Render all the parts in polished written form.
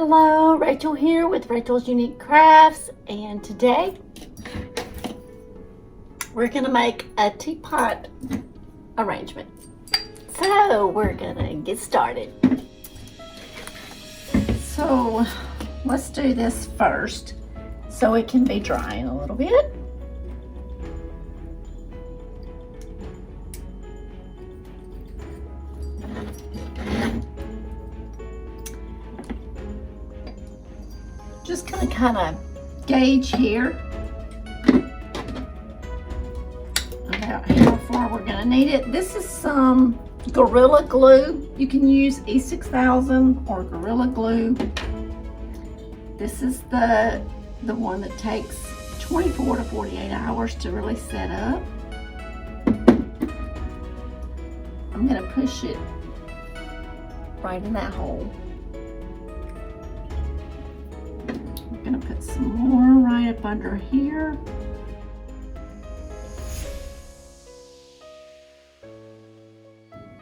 Hello, Rachel here with Rachel's Unique Crafts, and today we're going to make a teapot arrangement. So we're going to get started. So let's do this first so it can be drying a little bit. Just gonna kind of gauge here about how far we're gonna need it. This is some Gorilla Glue. You can use E6000 or Gorilla Glue. This is the one that takes 24 to 48 hours to really set up. I'm gonna push it right in that hole. Gonna put some more right up under here.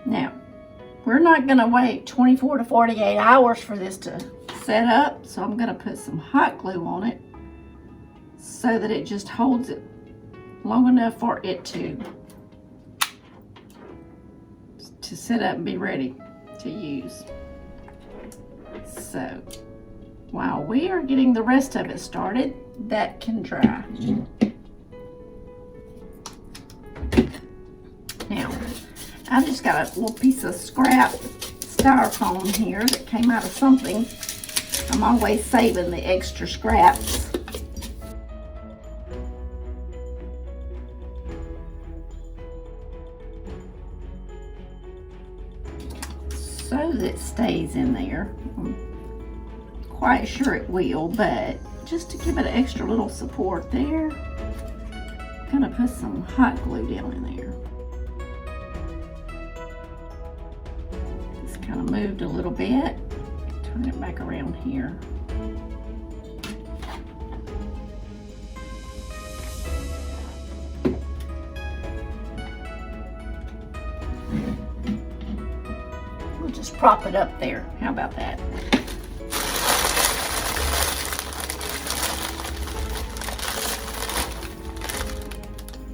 Now, we're not gonna wait 24 to 48 hours for this to set up, so I'm gonna put some hot glue on it so that it just holds it long enough for it to set up and be ready to use. So, while we are getting the rest of it started, that can dry. Now, I just got a little piece of scrap styrofoam here that came out of something. I'm always saving the extra scraps. So that it stays in there. Quite sure it will, but just to give it an extra little support there, I'm gonna put some hot glue down in there. Just kind of moved a little bit. Turn it back around here. We'll just prop it up there. How about that?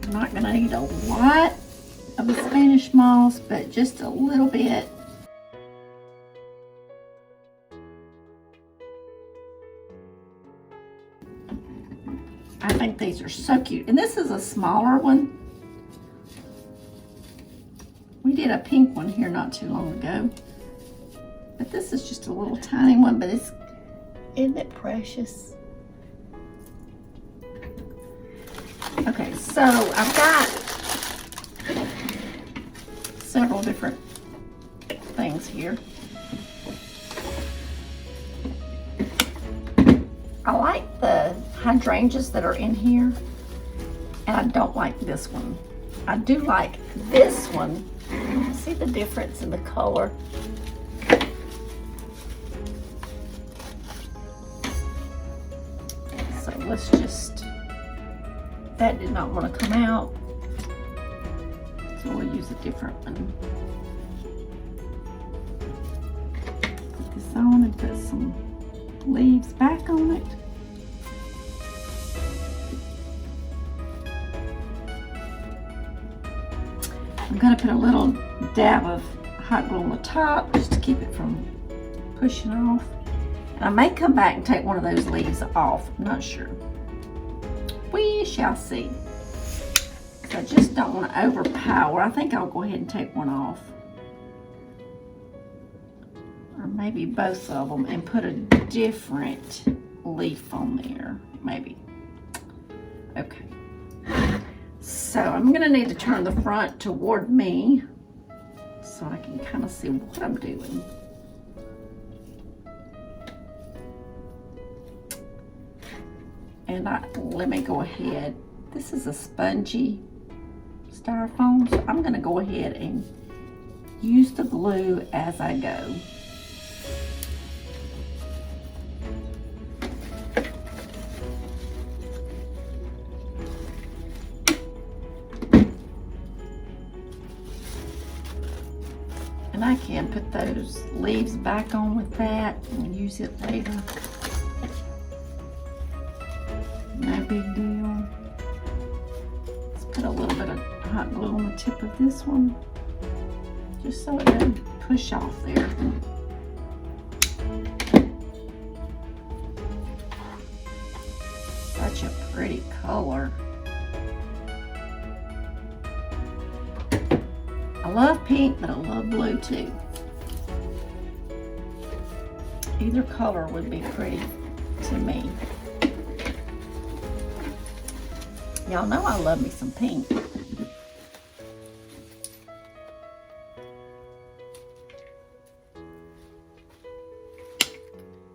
I'm not going to need a lot of the Spanish moss, but just a little bit. I think these are so cute. And this is a smaller one. We did a pink one here not too long ago. But this is just a little tiny one, but isn't it precious? Okay, so I've got several different things here. I like the hydrangeas that are in here, and I don't like this one. I do like this one. See the difference in the color? So let's just... That did not want to come out, so we'll use a different one. Put this on and put some leaves back on it. I'm going to put a little dab of hot glue on the top just to keep it from pushing off. And I may come back and take one of those leaves off, I'm not sure. We shall see. So I just don't want to overpower. I think I'll go ahead and take one off. Or maybe both of them and put a different leaf on there. Maybe. Okay. So I'm going to need to turn the front toward me so I can kind of see what I'm doing. And let me go ahead. This is a spongy styrofoam, so I'm going to go ahead and use the glue as I go. And I can put those leaves back on with that and use it later. No big deal. Let's put a little bit of hot glue on the tip of this one, just so it doesn't push off there. Such a pretty color. I love pink, but I love blue too. Either color would be pretty to me. Y'all know I love me some pink.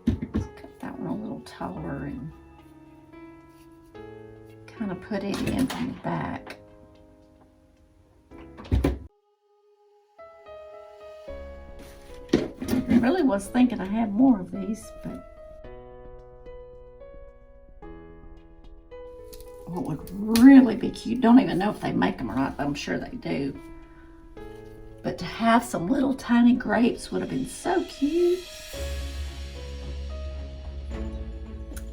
Let's cut that one a little taller and kind of put it in from the back. I really was thinking I had more of these, but what would really be cute, don't even know if they make them or not, but I'm sure they do. But to have some little tiny grapes would have been so cute.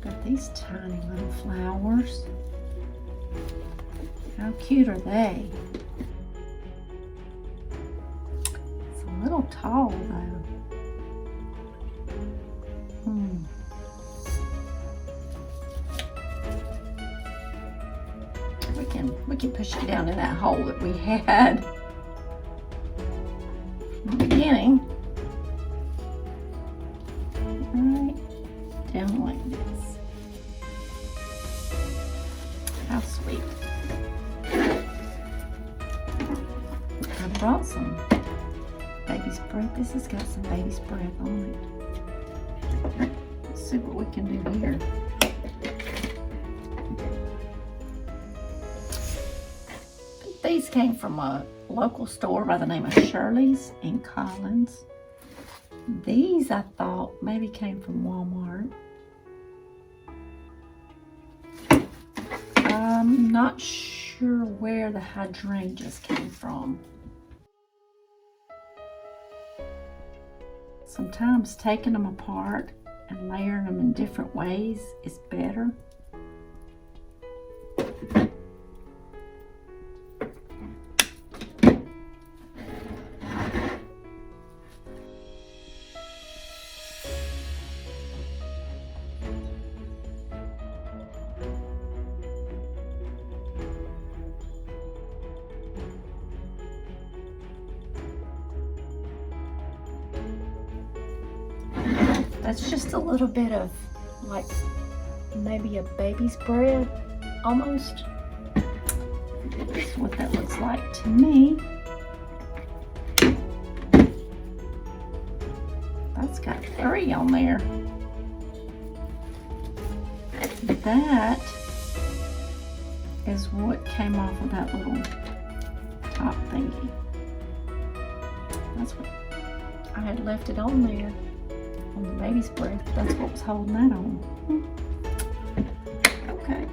Got these tiny little flowers. How cute are they? It's a little tall though. We can push it down in that hole that we had from the beginning. Right down like this. How sweet. I brought some baby's breath. This has got some baby's breath on it. Let's see what we can do here. These came from a local store by the name of Shirley's in Collins. These I thought maybe came from Walmart. I'm not sure where the hydrangeas came from. Sometimes taking them apart and layering them in different ways is better. That's just a little bit of like maybe a baby's breath almost. That's what that looks like to me. That's got 3 on there. That is what came off of that little top thingy. That's what I had left it on there. On the baby's breath, that's what was holding that on. Okay.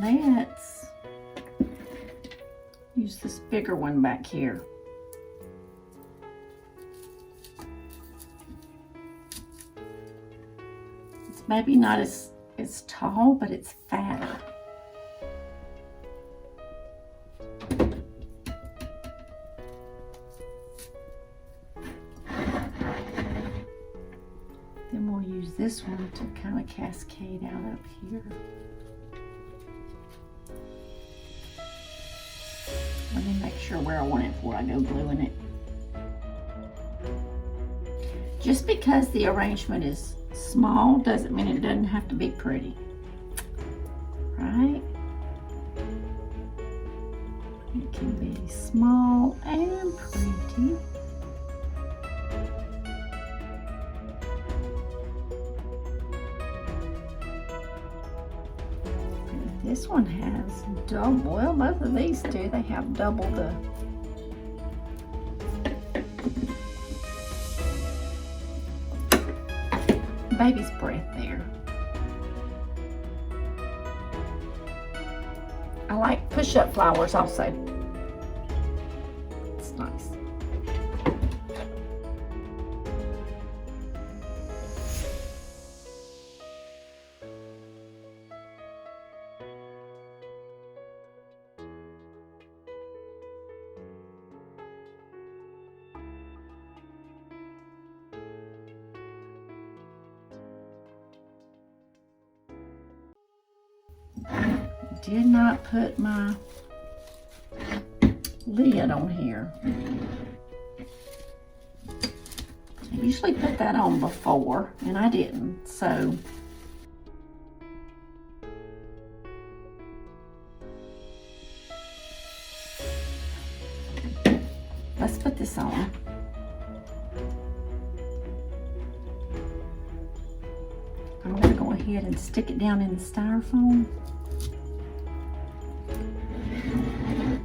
Let's use this bigger one back here. It's maybe not as tall, but it's fatter. Then we'll use this one to kind of cascade out up here. Let me make sure where I want it before I go gluing it. Just because the arrangement is small doesn't mean it doesn't have to be pretty, right? It can be small and pretty. This one has double, well, both of these do, they have double the baby's breath there. I like push-up flowers also. It's nice. Did not put my lid on here. I usually put that on before, and I didn't, so let's put this on. I'm going to go ahead and stick it down in the styrofoam.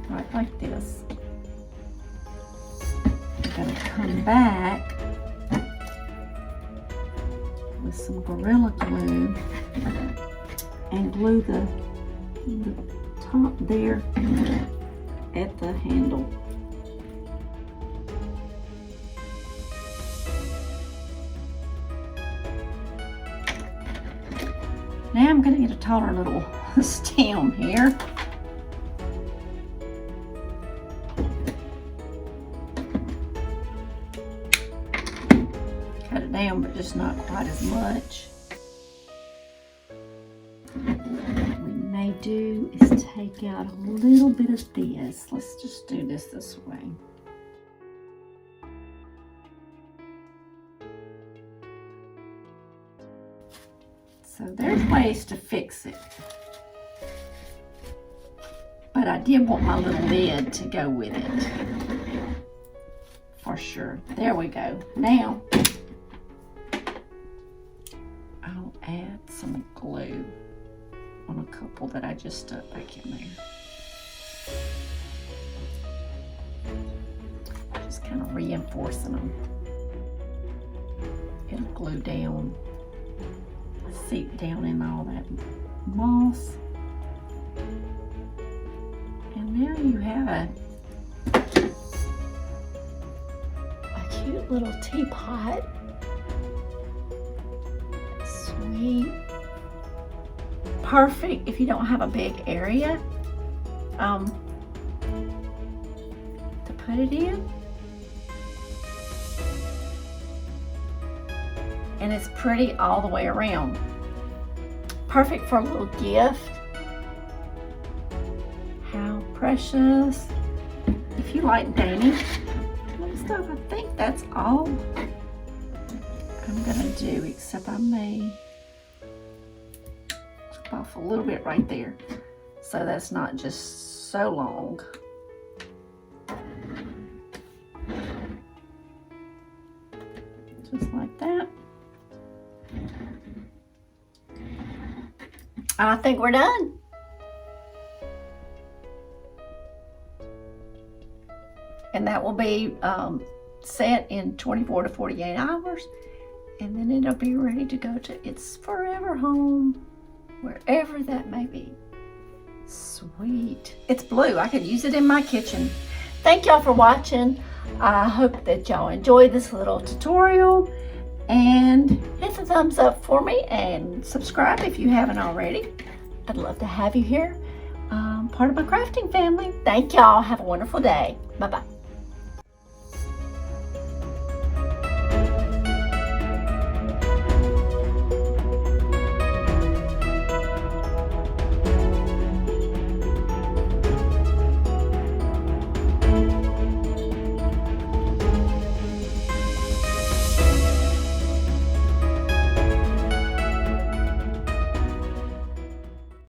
Right like this. I'm going to come back with some Gorilla Glue and glue the top there at the handle. Now I'm going to get a taller little stem here. Cut it down, but just not quite as much. What we may do is take out a little bit of this. Let's just do this way. So there's ways to fix it. But I did want my little lid to go with it. For sure. There we go. Now, I'll add some glue on a couple that I just stuck back in there. Just kind of reinforcing them. It'll glue down, seep down in all that moss. And there you have a cute little teapot. Sweet. Perfect if you don't have a big area to put it in. And it's pretty all the way around. Perfect for a little gift. How precious. If you like dainty stuff, I think that's all I'm gonna do, except I may chop off a little bit right there so that's not just so long. Just like that. I think we're done. And that will be set in 24 to 48 hours. And then it'll be ready to go to its forever home, wherever that may be. Sweet. It's blue. I could use it in my kitchen. Thank y'all for watching. I hope that y'all enjoyed this little tutorial. And hit the thumbs up for me and subscribe if you haven't already. I'd love to have you here, part of my crafting family. Thank y'all. Have a wonderful day. Bye-bye.